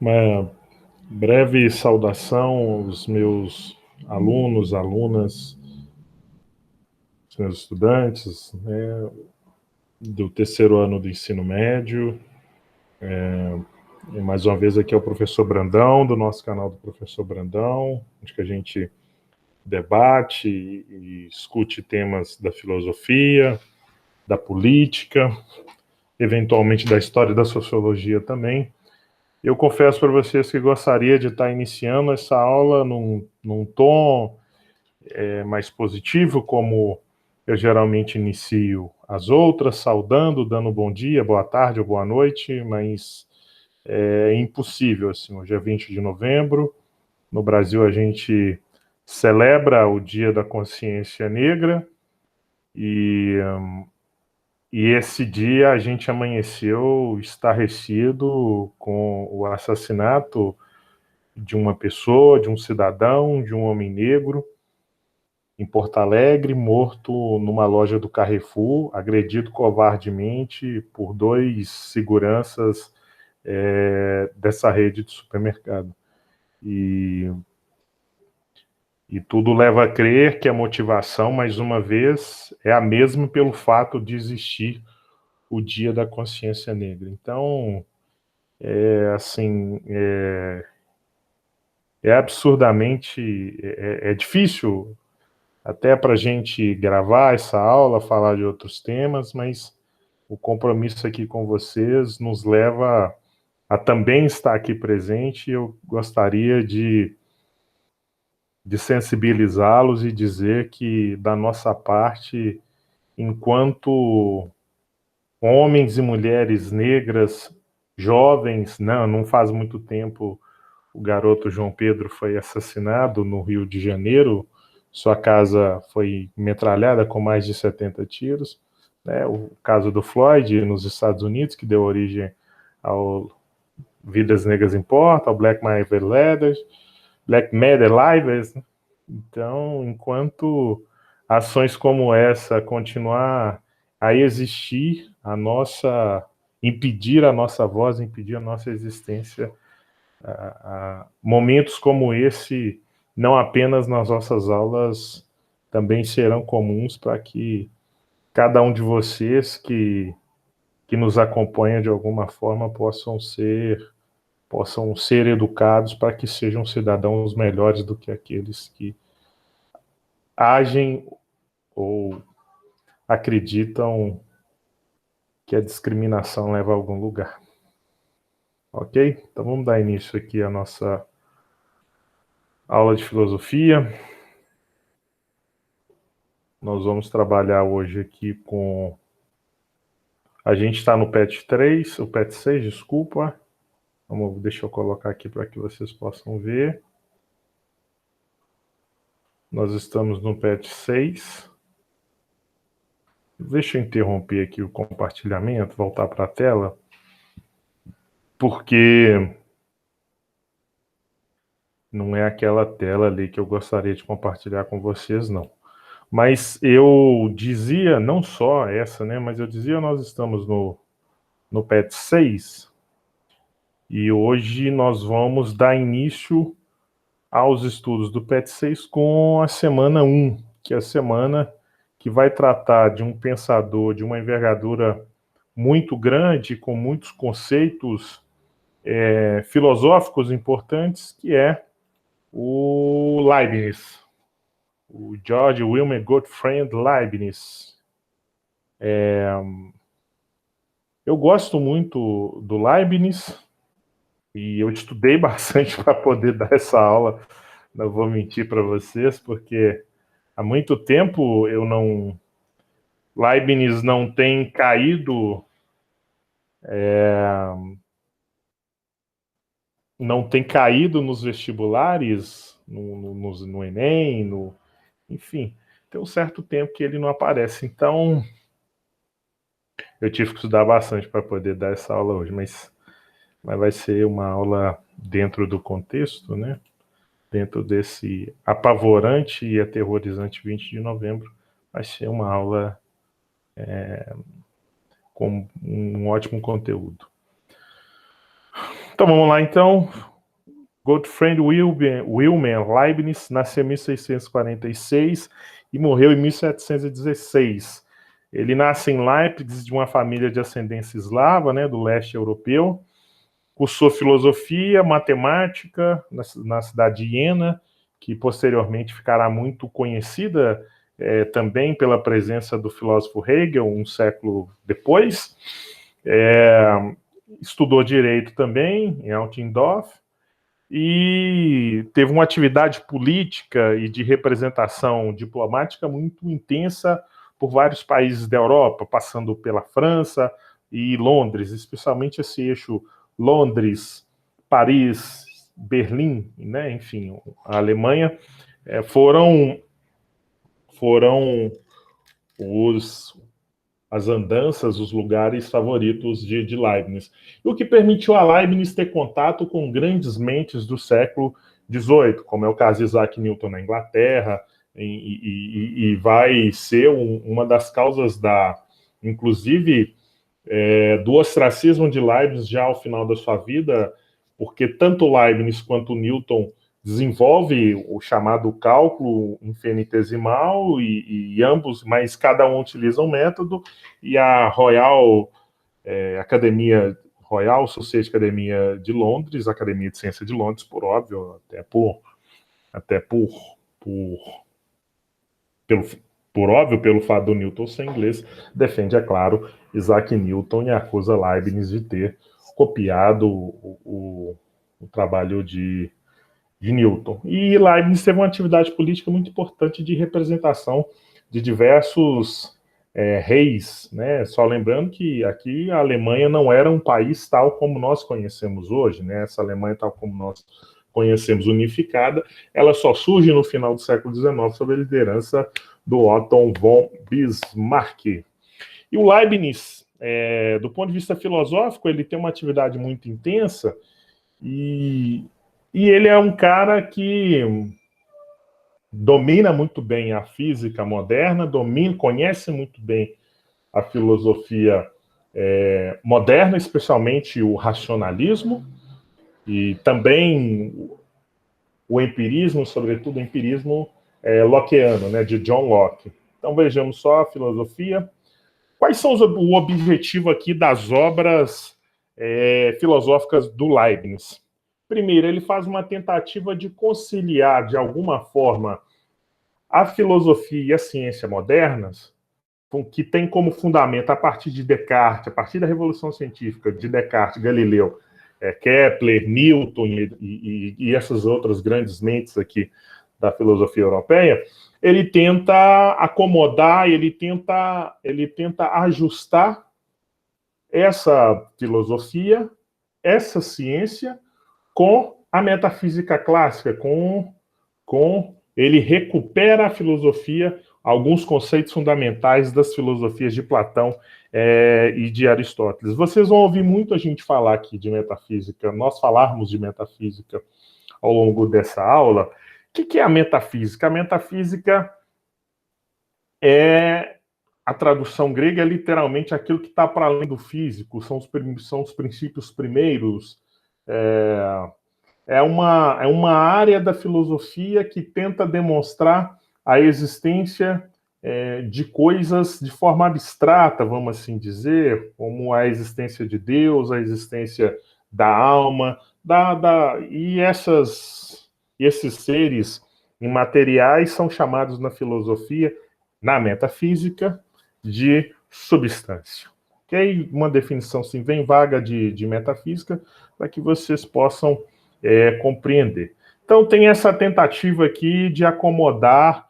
Uma breve saudação aos meus alunos, alunas, os meus estudantes, né, do terceiro ano do ensino médio. E mais uma vez aqui é o professor Brandão, do nosso canal do Professor Brandão, onde que a gente debate e discute temas da filosofia, da política, eventualmente da história e da sociologia também. Eu confesso para vocês que gostaria de estar iniciando essa aula num tom mais positivo, como eu geralmente inicio as outras, saudando, dando bom dia, boa tarde ou boa noite, mas é impossível, assim, hoje é 20 de novembro, no Brasil a gente celebra o Dia da Consciência Negra, e, e esse dia a gente amanheceu estarrecido com o assassinato de uma pessoa, de um cidadão, de um homem negro, em Porto Alegre, morto numa loja do Carrefour, agredido covardemente por dois seguranças dessa rede de supermercado. E tudo leva a crer que a motivação, mais uma vez, é a mesma pelo fato de existir o Dia da Consciência Negra. Então, assim, é absurdamente, é difícil até para a gente gravar essa aula, falar de outros temas, mas o compromisso aqui com vocês nos leva a também estar aqui presente. Eu gostaria de sensibilizá-los e dizer que, da nossa parte, enquanto homens e mulheres negras, jovens, não faz muito tempo, o garoto João Pedro foi assassinado no Rio de Janeiro, sua casa foi metralhada com mais de 70 tiros, né? O caso do Floyd nos Estados Unidos, que deu origem ao Vidas Negras Importam, ao Black Matter Lives. Então, enquanto ações como essa continuar a existir, impedir a nossa voz, impedir a nossa existência, momentos como esse, não apenas nas nossas aulas, também serão comuns para que cada um de vocês que nos acompanha de alguma forma possam ser educados para que sejam cidadãos melhores do que aqueles que agem ou acreditam que a discriminação leva a algum lugar. Ok? Então vamos dar início aqui à nossa aula de filosofia. Nós vamos trabalhar hoje aqui com... A gente está no PET 3, o PET 6, desculpa. Deixa eu colocar aqui para que vocês possam ver. Nós estamos no PET 6. Deixa eu interromper aqui o compartilhamento, voltar para a tela, porque não é aquela tela ali que eu gostaria de compartilhar com vocês, não. Mas eu dizia, não só essa, né, mas eu dizia, nós estamos no PET 6, e hoje nós vamos dar início aos estudos do PET 6 com a semana 1, que é a semana que vai tratar de um pensador de uma envergadura muito grande, com muitos conceitos filosóficos importantes, que é o Leibniz, o George Wilhelm Gottfried Leibniz. Eu gosto muito do Leibniz e eu estudei bastante para poder dar essa aula, não vou mentir para vocês, porque há muito tempo Leibniz não tem caído, nos vestibulares, no Enem, enfim, tem um certo tempo que ele não aparece, então eu tive que estudar bastante para poder dar essa aula hoje, mas vai ser uma aula dentro do contexto, né? Dentro desse apavorante e aterrorizante 20 de novembro, vai ser uma aula com um ótimo conteúdo. Então vamos lá, então. Gottfried Wilhelm Leibniz nasceu em 1646 e morreu em 1716. Ele nasce em Leipzig, de uma família de ascendência eslava, né, do leste europeu. Cursou filosofia, matemática na cidade de Jena, que posteriormente ficará muito conhecida também pela presença do filósofo Hegel, um século depois. Estudou direito também em Altendorf e teve uma atividade política e de representação diplomática muito intensa por vários países da Europa, passando pela França e Londres, especialmente esse eixo Londres, Paris, Berlim, né, enfim, a Alemanha, foram as andanças, os lugares favoritos de Leibniz. O que permitiu a Leibniz ter contato com grandes mentes do século XVIII, como é o caso de Isaac Newton na Inglaterra, e vai ser uma das causas inclusive, do ostracismo de Leibniz já ao final da sua vida, porque tanto Leibniz quanto Newton desenvolve o chamado cálculo infinitesimal e ambos, mas cada um utiliza um método, e a Royal Society Academia de Londres, Academia de Ciência de Londres, por óbvio, pelo fato do Newton ser inglês, defende, é claro, Isaac Newton e acusa Leibniz de ter copiado o trabalho de Newton. E Leibniz teve uma atividade política muito importante de representação de diversos reis, né? Só lembrando que aqui a Alemanha não era um país tal como nós conhecemos hoje, né? Essa Alemanha tal como nós conhecemos unificada, ela só surge no final do século XIX sob a liderança do Otto von Bismarck. E o Leibniz, do ponto de vista filosófico, ele tem uma atividade muito intensa e ele é um cara que domina muito bem a física moderna, conhece muito bem a filosofia moderna, especialmente o racionalismo, e também o empirismo, sobretudo o empirismo lockeano, né, de John Locke. Então vejamos só a filosofia. Quais são o objetivo aqui das obras filosóficas do Leibniz? Primeiro, ele faz uma tentativa de conciliar, de alguma forma, a filosofia e a ciência modernas, que tem como fundamento, a partir de Descartes, a partir da Revolução Científica de Descartes, Galileu, Kepler, Newton e essas outras grandes mentes aqui da filosofia europeia, ele tenta acomodar, ele tenta ajustar essa filosofia, essa ciência, com a metafísica clássica, ele recupera a filosofia, alguns conceitos fundamentais das filosofias de Platão e de Aristóteles. Vocês vão ouvir muito a gente falar aqui de metafísica, nós falarmos de metafísica ao longo dessa aula. O que é a metafísica? A metafísica a tradução grega é literalmente aquilo que está para além do físico, são os princípios primeiros, é uma área da filosofia que tenta demonstrar a existência de coisas de forma abstrata, vamos assim dizer, como a existência de Deus, a existência da alma, e esses seres imateriais são chamados na filosofia, na metafísica, de substância. Ok? Uma definição assim, bem vaga de metafísica, para que vocês possam compreender. Então, tem essa tentativa aqui de acomodar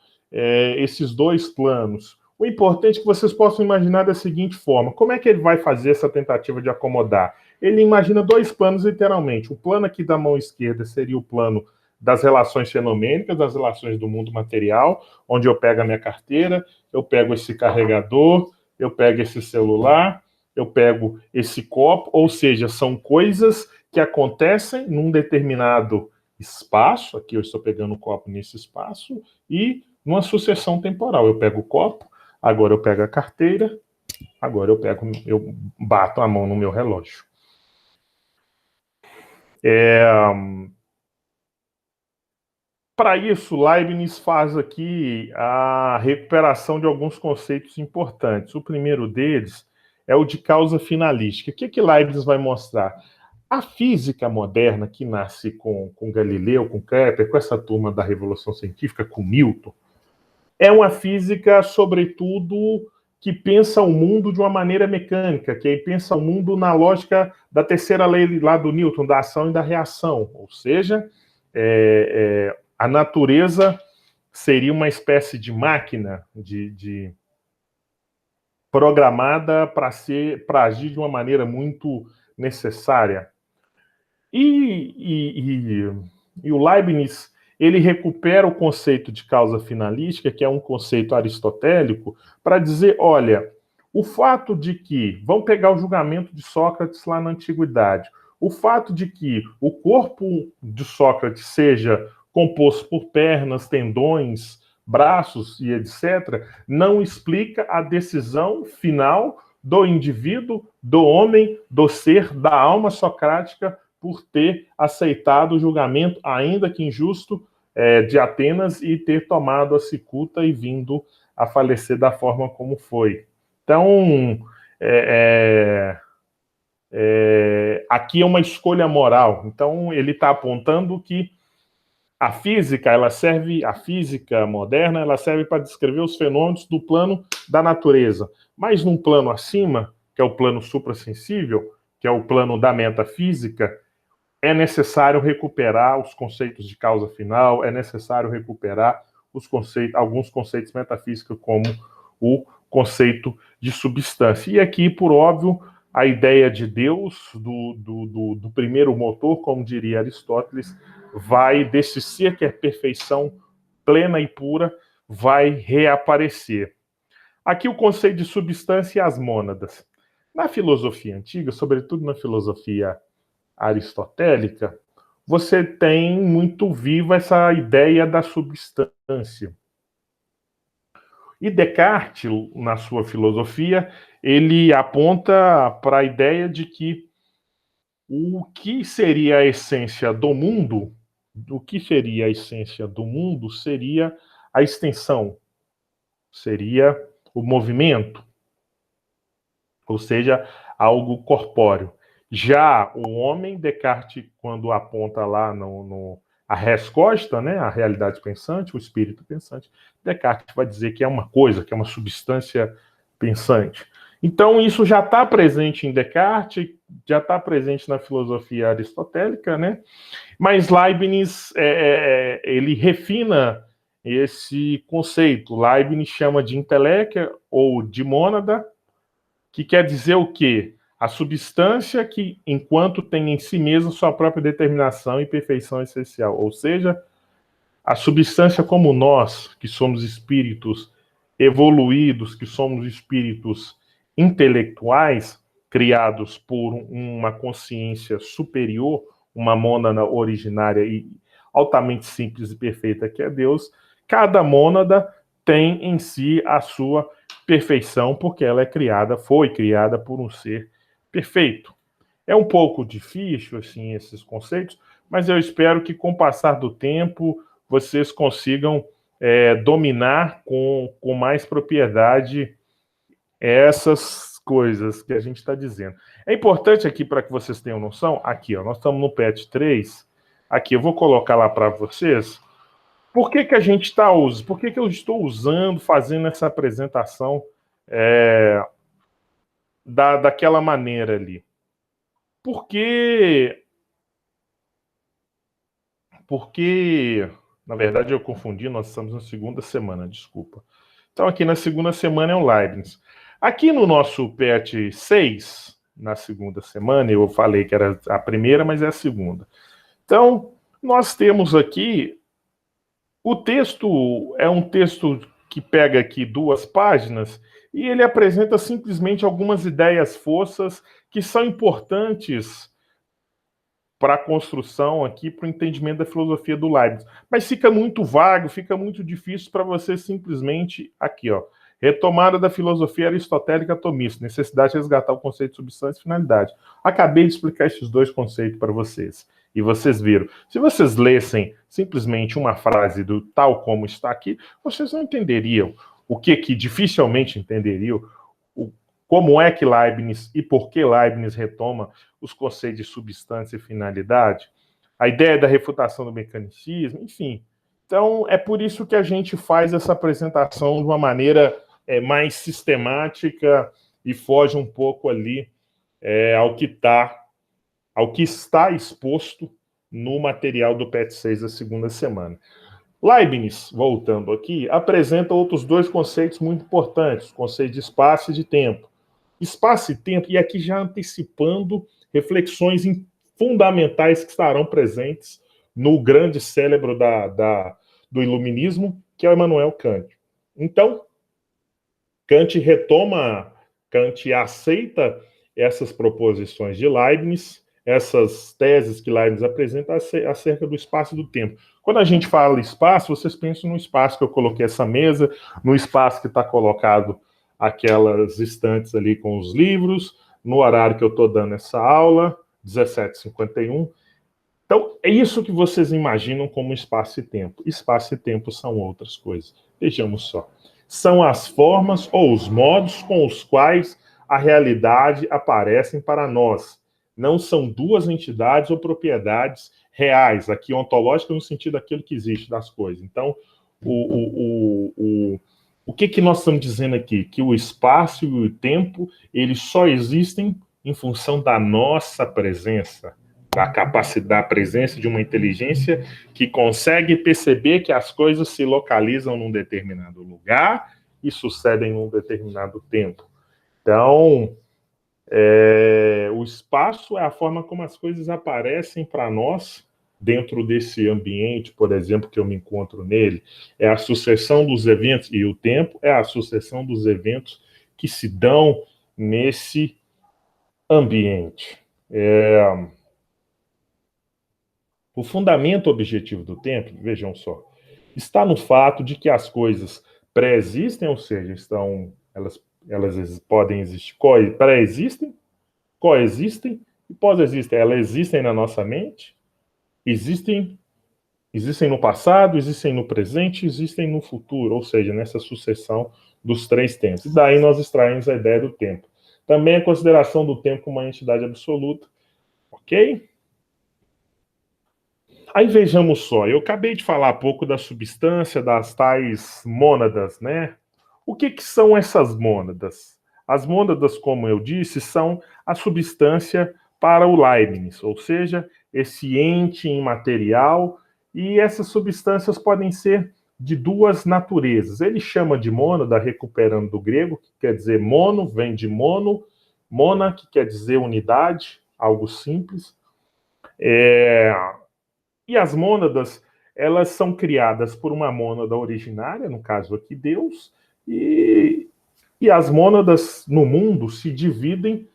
esses dois planos. O importante é que vocês possam imaginar da seguinte forma: como é que ele vai fazer essa tentativa de acomodar? Ele imagina dois planos, literalmente. O plano aqui da mão esquerda seria o plano das relações fenomênicas, das relações do mundo material, onde eu pego a minha carteira, eu pego esse carregador, eu pego esse celular, eu pego esse copo, ou seja, são coisas que acontecem num determinado espaço, aqui eu estou pegando o copo nesse espaço, e numa sucessão temporal. Eu pego o copo, agora eu pego a carteira, agora eu bato a mão no meu relógio. Para isso, Leibniz faz aqui a recuperação de alguns conceitos importantes. O primeiro deles é o de causa finalística. O que Leibniz vai mostrar? A física moderna, que nasce com Galileu, com Kepler, com essa turma da Revolução Científica, com Newton, é uma física, sobretudo, que pensa o mundo de uma maneira mecânica, que pensa o mundo na lógica da terceira lei lá do Newton, da ação e da reação. Ou seja, a natureza seria uma espécie de máquina programada para agir de uma maneira muito necessária. E o Leibniz, ele recupera o conceito de causa finalística, que é um conceito aristotélico, para dizer, olha, o fato de que, vamos pegar o julgamento de Sócrates lá na antiguidade, o fato de que o corpo de Sócrates seja composto por pernas, tendões, braços e etc., não explica a decisão final do indivíduo, do homem, do ser, da alma socrática, por ter aceitado o julgamento, ainda que injusto, de Atenas e ter tomado a cicuta e vindo a falecer da forma como foi. Então, aqui é uma escolha moral. Então, ele está apontando que a física moderna, ela serve para descrever os fenômenos do plano da natureza. Mas num plano acima, que é o plano suprassensível, que é o plano da metafísica, é necessário recuperar os conceitos de causa final, é necessário recuperar alguns conceitos metafísicos, como o conceito de substância. E aqui, por óbvio, a ideia de Deus, do primeiro motor, como diria Aristóteles, desse ser que é perfeição plena e pura, vai reaparecer. Aqui o conceito de substância e as mônadas. Na filosofia antiga, sobretudo na filosofia aristotélica, você tem muito viva essa ideia da substância. E Descartes, na sua filosofia, ele aponta para a ideia de que o que seria a essência do mundo, seria a extensão, seria o movimento, ou seja, algo corpóreo. Já o homem, Descartes, quando aponta lá a res cogita, né, a realidade pensante, o espírito pensante, Descartes vai dizer que é uma coisa, que é uma substância pensante. Então, isso já está presente em Descartes, já está presente na filosofia aristotélica, né? Mas Leibniz, ele refina esse conceito. Leibniz chama de inteléquia ou de mônada, que quer dizer o quê? A substância que, enquanto tem em si mesma sua própria determinação e perfeição essencial. Ou seja, a substância como nós, que somos espíritos evoluídos, que somos espíritos intelectuais, criados por uma consciência superior, uma mônada originária e altamente simples e perfeita que é Deus, cada mônada tem em si a sua perfeição, porque ela foi criada por um ser perfeito. É um pouco difícil, assim, esses conceitos, mas eu espero que com o passar do tempo vocês consigam dominar com mais propriedade essas coisas que a gente está dizendo. É importante aqui, para que vocês tenham noção, aqui, ó, nós estamos no PET 3, aqui, eu vou colocar lá para vocês, por que a gente está usando, por que eu estou usando, fazendo essa apresentação daquela maneira ali. Porque, na verdade, eu confundi, nós estamos na segunda semana, desculpa. Então, aqui na segunda semana é o Leibniz. Aqui no nosso PET 6, na segunda semana, eu falei que era a primeira, mas é a segunda. Então, nós temos aqui, o texto é um texto que pega aqui 2 páginas, e ele apresenta simplesmente algumas ideias fossas que são importantes para a construção aqui, para o entendimento da filosofia do Leibniz. Mas fica muito vago, fica muito difícil para você simplesmente, aqui, ó, retomada da filosofia aristotélica atomista, necessidade de resgatar o conceito de substância e finalidade. Acabei de explicar esses 2 conceitos para vocês. E vocês viram. Se vocês lessem simplesmente uma frase do tal como está aqui, vocês não entenderiam o que dificilmente entenderiam, como é que Leibniz e por que Leibniz retoma os conceitos de substância e finalidade, a ideia da refutação do mecanicismo, enfim. Então, é por isso que a gente faz essa apresentação de uma maneira mais sistemática e foge um pouco ali ao que está exposto no material do PET 6 da segunda semana. Leibniz, voltando aqui, apresenta outros dois conceitos muito importantes, o conceito de espaço e de tempo. Espaço e tempo, e aqui já antecipando reflexões fundamentais que estarão presentes no grande cérebro do iluminismo, que é o Immanuel Kant. Então, Kant aceita essas proposições de Leibniz, essas teses que Leibniz apresenta acerca do espaço e do tempo. Quando a gente fala espaço, vocês pensam no espaço que eu coloquei essa mesa, no espaço que está colocado aquelas estantes ali com os livros, no horário que eu estou dando essa aula, 17h51. Então, é isso que vocês imaginam como espaço e tempo. Espaço e tempo são outras coisas. Vejamos só. São as formas ou os modos com os quais a realidade aparecem para nós. Não são duas entidades ou propriedades reais, aqui ontológicas no sentido daquilo que existe das coisas. Então, o que nós estamos dizendo aqui? Que o espaço e o tempo, eles só existem em função da nossa presença, da capacidade, da presença de uma inteligência que consegue perceber que as coisas se localizam num determinado lugar e sucedem num determinado tempo. Então, o espaço é a forma como as coisas aparecem para nós dentro desse ambiente, por exemplo, que eu me encontro nele. É a sucessão dos eventos, e o tempo é a sucessão dos eventos que se dão nesse ambiente. O fundamento objetivo do tempo, vejam só, está no fato de que as coisas pré-existem, ou seja, elas podem existir, pré-existem, coexistem e pós-existem. Elas existem na nossa mente, existem no passado, existem no presente, existem no futuro, ou seja, nessa sucessão dos três tempos. E daí nós extraímos a ideia do tempo. Também a consideração do tempo como uma entidade absoluta, ok? Aí vejamos só, eu acabei de falar há pouco da substância, das tais mônadas, né? O que são essas mônadas? As mônadas, como eu disse, são a substância para o Leibniz, ou seja, esse ente imaterial, e essas substâncias podem ser de duas naturezas. Ele chama de mônada, recuperando do grego, que quer dizer mono, vem de mono, mona, que quer dizer unidade, algo simples. E as mônadas, elas são criadas por uma mônada originária, no caso aqui Deus, e as mônadas no mundo se dividem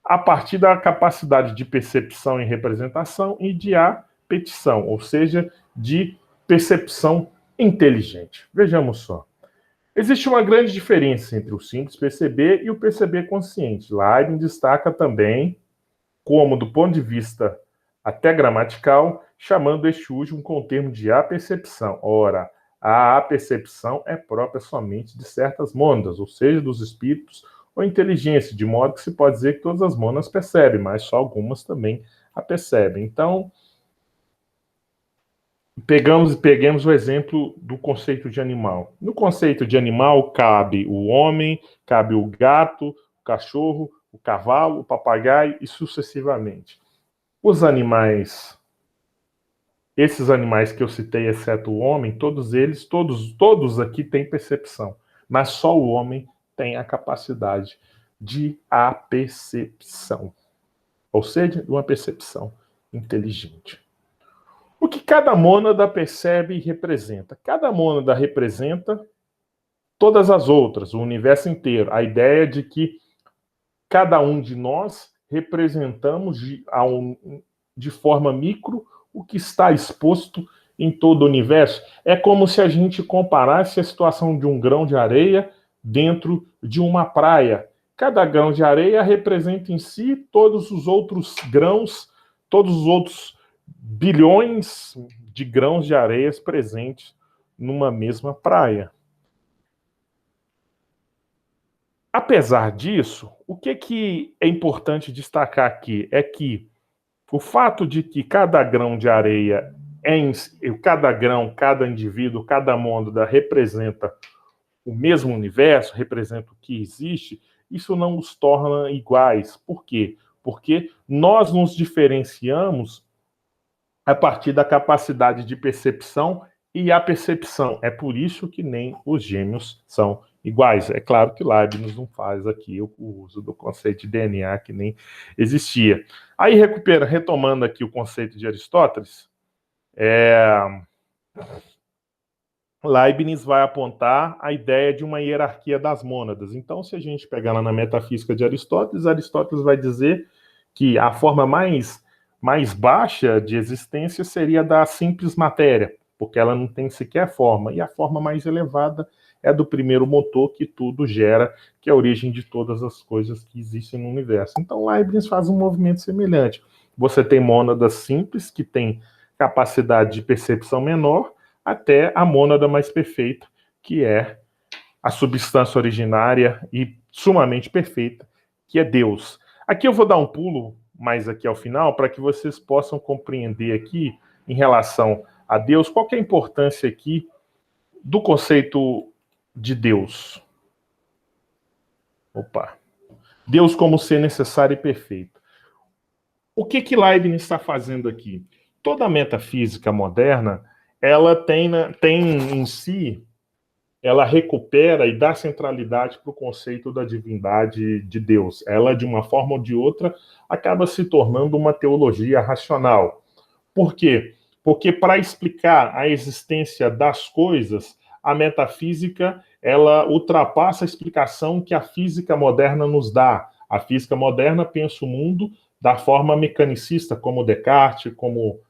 a partir da capacidade de percepção e representação e de apetição, ou seja, de percepção inteligente. Vejamos só. Existe uma grande diferença entre o simples perceber e o perceber consciente. Leibniz destaca também, como do ponto de vista até gramatical, chamando este último com o termo de apercepção. Ora, a apercepção é própria somente de certas mônadas, ou seja, dos espíritos ou inteligência, de modo que se pode dizer que todas as mônadas percebem, mas só algumas também a percebem. Então, peguemos o exemplo do conceito de animal. No conceito de animal cabe o homem, cabe o gato, o cachorro, o cavalo, o papagaio e sucessivamente. Os animais, esses animais que eu citei, exceto o homem, todos eles, todos aqui têm percepção, mas só o homem tem a capacidade de apercepção, ou seja, de uma percepção inteligente. O que cada mônada percebe e representa? Cada mônada representa todas as outras, o universo inteiro. A ideia de que cada um de nós representamos de forma micro o que está exposto em todo o universo. É como se a gente comparasse a situação de um grão de areia dentro de uma praia. Cada grão de areia representa em si todos os outros grãos, todos os outros bilhões de grãos de areias presentes numa mesma praia. Apesar disso, o que é importante destacar aqui é que o fato de que cada grão de areia, cada grão, cada indivíduo, cada mônada representa o mesmo universo, representa o que existe, isso não os torna iguais. Por quê? Porque nós nos diferenciamos a partir da capacidade de percepção e a percepção. É por isso que nem os gêmeos são iguais. É claro que Leibniz não faz aqui o uso do conceito de DNA que nem existia. Aí, retomando aqui o conceito de Aristóteles, Leibniz vai apontar a ideia de uma hierarquia das mônadas. Então, se a gente pegar lá na metafísica de Aristóteles, Aristóteles vai dizer que a forma mais baixa de existência seria da simples matéria, porque ela não tem sequer forma. E a forma mais elevada é do primeiro motor que tudo gera, que é a origem de todas as coisas que existem no universo. Então, Leibniz faz um movimento semelhante. Você tem mônadas simples, que têm capacidade de percepção menor, até a mônada mais perfeita, que é a substância originária e sumamente perfeita, que é Deus. Aqui eu vou dar um pulo mais aqui ao final, para que vocês possam compreender aqui, em relação a Deus, qual que é a importância aqui do conceito de Deus. Deus como ser necessário e perfeito. O que Leibniz está fazendo aqui? Toda a metafísica moderna, ela tem em si, ela recupera e dá centralidade para o conceito da divindade de Deus. Ela, de uma forma ou de outra, acaba se tornando uma teologia racional. Por quê? Porque para explicar a existência das coisas, a metafísica, ela ultrapassa a explicação que a física moderna nos dá. A física moderna pensa o mundo da forma mecanicista, como Descartes, como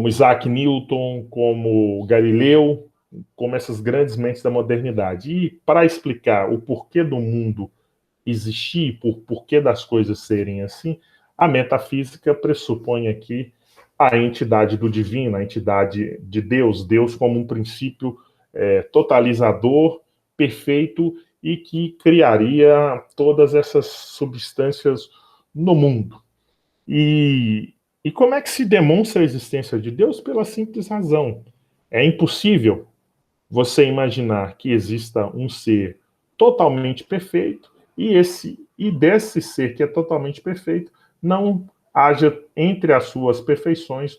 Isaac Newton, como Galileu, como essas grandes mentes da modernidade. E para explicar o porquê do mundo existir, o porquê das coisas serem assim, a metafísica pressupõe aqui a entidade do divino, a entidade de Deus, Deus como um princípio totalizador, perfeito e que criaria todas essas substâncias no mundo. E como é que se demonstra a existência de Deus? Pela simples razão. É impossível você imaginar que exista um ser totalmente perfeito e desse ser que é totalmente perfeito não haja entre as suas perfeições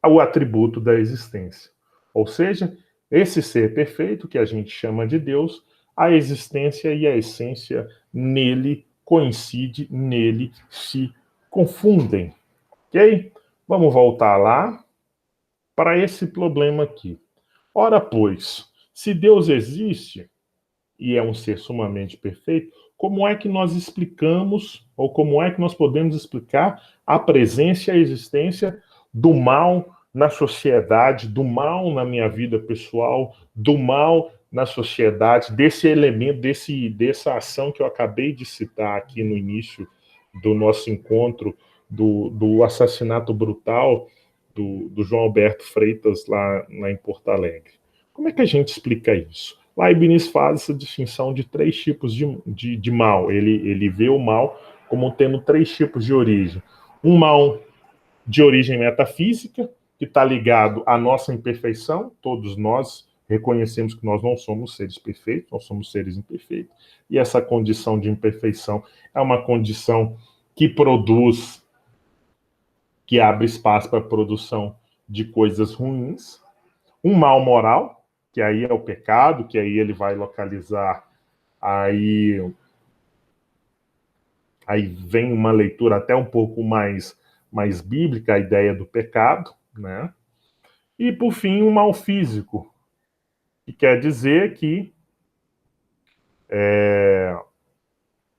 o atributo da existência. Ou seja, esse ser perfeito, que a gente chama de Deus, a existência e a essência nele coincidem, nele se confundem. Ok? Vamos voltar lá para esse problema aqui. Ora, pois, se Deus existe e é um ser sumamente perfeito, como é que nós explicamos, ou como é que nós podemos explicar a presença e a existência do mal na sociedade, do mal na minha vida pessoal, do mal na sociedade, desse elemento, dessa ação que eu acabei de citar aqui no início do nosso encontro, do assassinato brutal do João Alberto Freitas lá em Porto Alegre. Como é que a gente explica isso? Leibniz faz essa distinção de 3 tipos de mal. Ele vê o mal como tendo 3 tipos de origem. Um mal de origem metafísica, que está ligado à nossa imperfeição. Todos nós reconhecemos que nós não somos seres perfeitos, nós somos seres imperfeitos. E essa condição de imperfeição é uma condição que produz, que abre espaço para a produção de coisas ruins. Um mal moral, que aí é o pecado, que aí ele vai localizar, aí vem uma leitura até um pouco mais bíblica, a ideia do pecado, né? E, por fim, um mal físico, que quer dizer que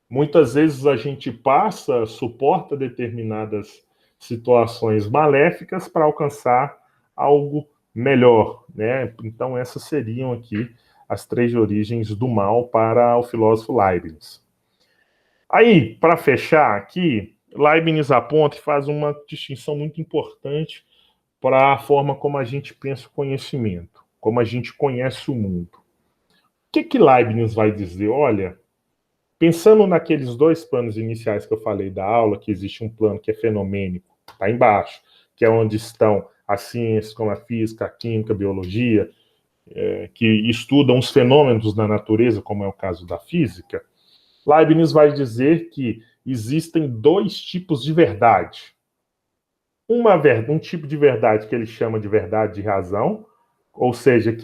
muitas vezes a gente suporta determinadas situações maléficas para alcançar algo melhor, né? Então essas seriam aqui as 3 origens do mal para o filósofo Leibniz. Aí, para fechar aqui, Leibniz aponta e faz uma distinção muito importante para a forma como a gente pensa o conhecimento, como a gente conhece o mundo. O que Leibniz vai dizer? Olha, pensando naqueles dois planos iniciais que eu falei da aula, que existe um plano que é fenomênico, está embaixo, que é onde estão as ciências como a física, a química, a biologia, que estudam os fenômenos da natureza, como é o caso da física. Leibniz vai dizer que existem dois tipos de verdade. Um tipo de verdade que ele chama de verdade de razão, ou seja,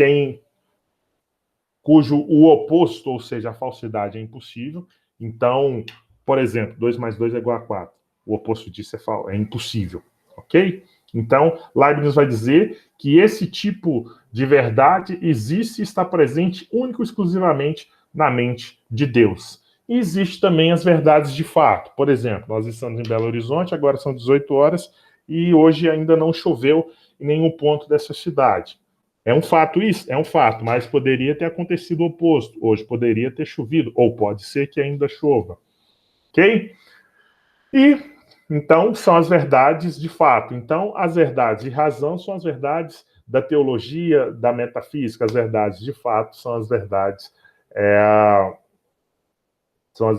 cujo o oposto, ou seja, a falsidade é impossível. Então, por exemplo, 2 mais 2 é igual a 4. O oposto disso é impossível, ok? Então, Leibniz vai dizer que esse tipo de verdade existe e está presente único e exclusivamente na mente de Deus. E existe também as verdades de fato. Por exemplo, nós estamos em Belo Horizonte, agora são 18 horas, e hoje ainda não choveu em nenhum ponto dessa cidade. É um fato isso? É um fato, mas poderia ter acontecido o oposto. Hoje poderia ter chovido, ou pode ser que ainda chova. Ok? E, então, são as verdades de fato. Então, as verdades de razão são as verdades da teologia, da metafísica. As verdades de fato são as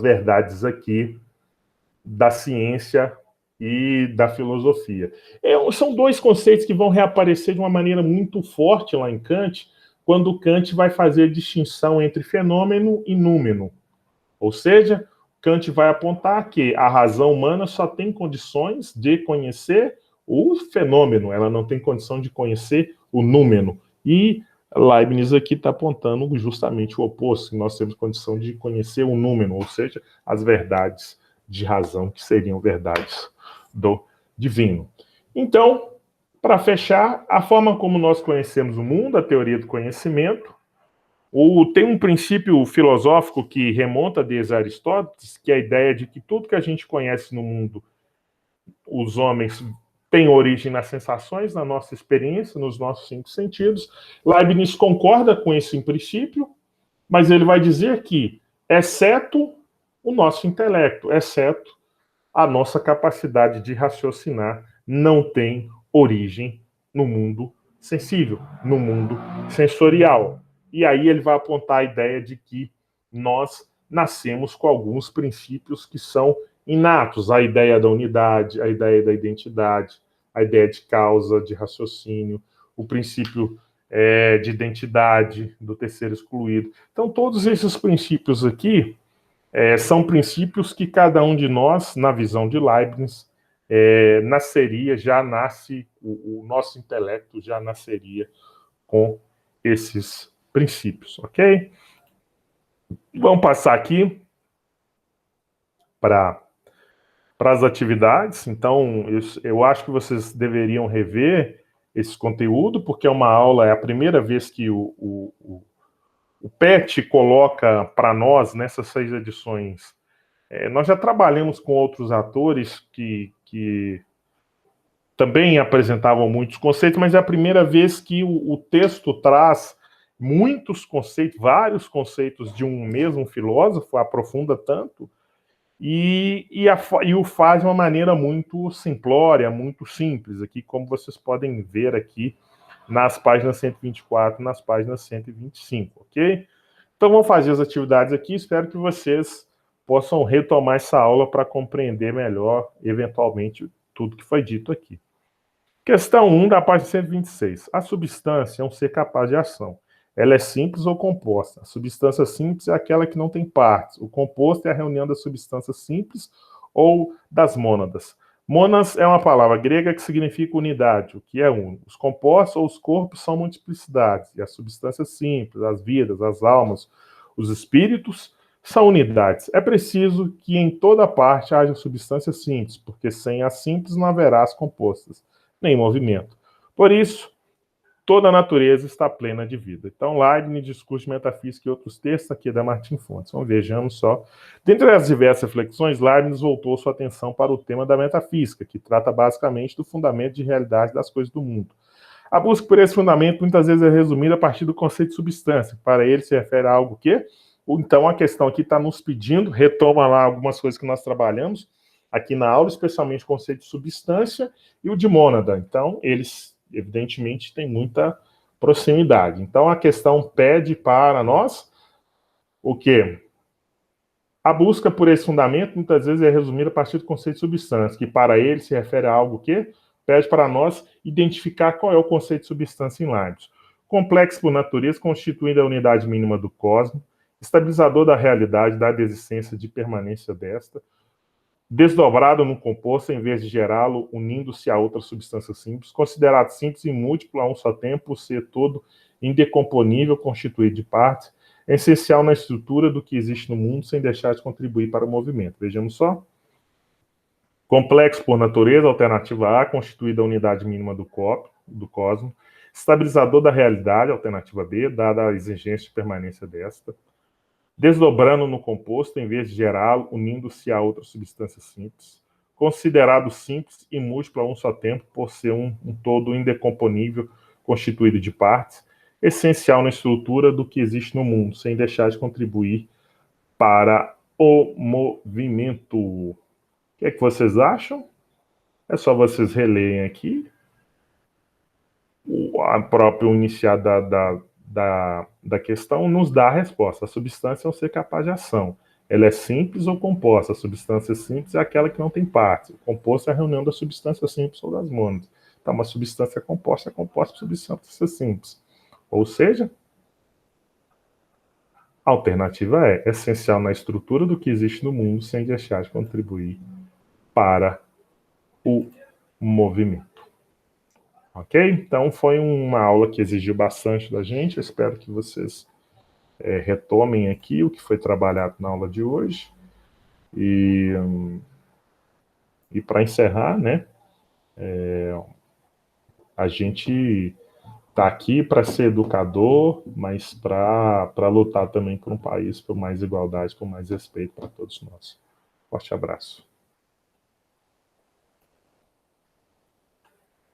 verdades aqui da ciência e da filosofia. São dois conceitos que vão reaparecer de uma maneira muito forte lá em Kant, quando Kant vai fazer a distinção entre fenômeno e númeno. Ou seja, Kant vai apontar que a razão humana só tem condições de conhecer o fenômeno, ela não tem condição de conhecer o númeno. E Leibniz aqui está apontando justamente o oposto, que nós temos condição de conhecer o número, ou seja, as verdades de razão, que seriam verdades do divino. Então, para fechar, a forma como nós conhecemos o mundo, a teoria do conhecimento, tem um princípio filosófico que remonta desde Aristóteles, que é a ideia de que tudo que a gente conhece no mundo, os homens têm origem nas sensações, na nossa experiência, nos nossos 5 sentidos. Leibniz concorda com esse princípio, mas ele vai dizer que, exceto o nosso intelecto, exceto a nossa capacidade de raciocinar, não tem origem no mundo sensível, no mundo sensorial. E aí ele vai apontar a ideia de que nós nascemos com alguns princípios que são inatos, a ideia da unidade, a ideia da identidade, a ideia de causa, de raciocínio, o princípio de identidade do terceiro excluído. Então, todos esses princípios aqui são princípios que cada um de nós, na visão de Leibniz, o nosso intelecto já nasceria com esses princípios, ok? Vamos passar aqui para as atividades. Então, eu acho que vocês deveriam rever esse conteúdo, porque é a primeira vez que o PET coloca para nós, nessas 6 edições, nós já trabalhamos com outros atores que também apresentavam muitos conceitos, mas é a primeira vez que o texto traz muitos conceitos, vários conceitos de um mesmo filósofo, aprofunda tanto, e o faz de uma maneira muito simplória, muito simples, aqui, como vocês podem ver aqui nas páginas 124 e nas páginas 125, ok? Então, vamos fazer as atividades aqui, espero que vocês possam retomar essa aula para compreender melhor, eventualmente, tudo que foi dito aqui. Questão 1 da página 126. A substância é um ser capaz de ação. Ela é simples ou composta. A substância simples é aquela que não tem partes. O composto é a reunião das substâncias simples ou das mônadas. Mônadas é uma palavra grega que significa unidade, o que é uno. Os compostos ou os corpos são multiplicidades. E as substâncias simples, as vidas, as almas, os espíritos são unidades. É preciso que em toda parte haja substâncias simples, porque sem as simples não haverá as compostas, nem movimento. Por isso, toda a natureza está plena de vida. Então, Leibniz, Discurso de Metafísica e outros textos aqui da Martim Fontes. Então, vejamos só. Dentre as diversas reflexões, Leibniz voltou sua atenção para o tema da metafísica, que trata basicamente do fundamento de realidade das coisas do mundo. A busca por esse fundamento muitas vezes é resumida a partir do conceito de substância. Para ele se refere a algo que... Então, a questão aqui está nos pedindo, retoma lá algumas coisas que nós trabalhamos, aqui na aula, especialmente o conceito de substância e o de mônada. Então, eles, evidentemente, têm muita proximidade. Então, a questão pede para nós o quê? A busca por esse fundamento, muitas vezes, é resumida a partir do conceito de substância, que para ele se refere a algo que pede para nós identificar qual é o conceito de substância em Leibniz. Complexo por natureza, constituindo a unidade mínima do cosmos, estabilizador da realidade, da existência de permanência desta, desdobrado num composto em vez de gerá-lo, unindo-se a outra substância simples, considerado simples e múltiplo a um só tempo, ser todo indecomponível, constituído de partes, é essencial na estrutura do que existe no mundo, sem deixar de contribuir para o movimento. Vejamos só. Complexo por natureza, alternativa A, constituída a unidade mínima do cosmos, estabilizador da realidade, alternativa B, dada a exigência de permanência desta, desdobrando no composto, em vez de gerá-lo, unindo-se a outra substância simples, considerado simples e múltiplo a um só tempo, por ser um todo indecomponível, constituído de partes, essencial na estrutura do que existe no mundo, sem deixar de contribuir para o movimento. O que é que vocês acham? É só vocês relerem aqui. O próprio iniciado da questão nos dá a resposta. A substância é um ser capaz de ação. Ela é simples ou composta. A substância simples é aquela que não tem partes. O composto é a reunião da substância simples ou das mônadas. Então, uma substância composta é composta por substância simples. Ou seja, a alternativa é essencial na estrutura do que existe no mundo, sem deixar de contribuir para o movimento. Ok? Então, foi uma aula que exigiu bastante da gente. Eu espero que vocês retomem aqui o que foi trabalhado na aula de hoje. E para encerrar, né, a gente está aqui para ser educador, mas para lutar também por um país, por mais igualdade, por mais respeito para todos nós. Forte abraço.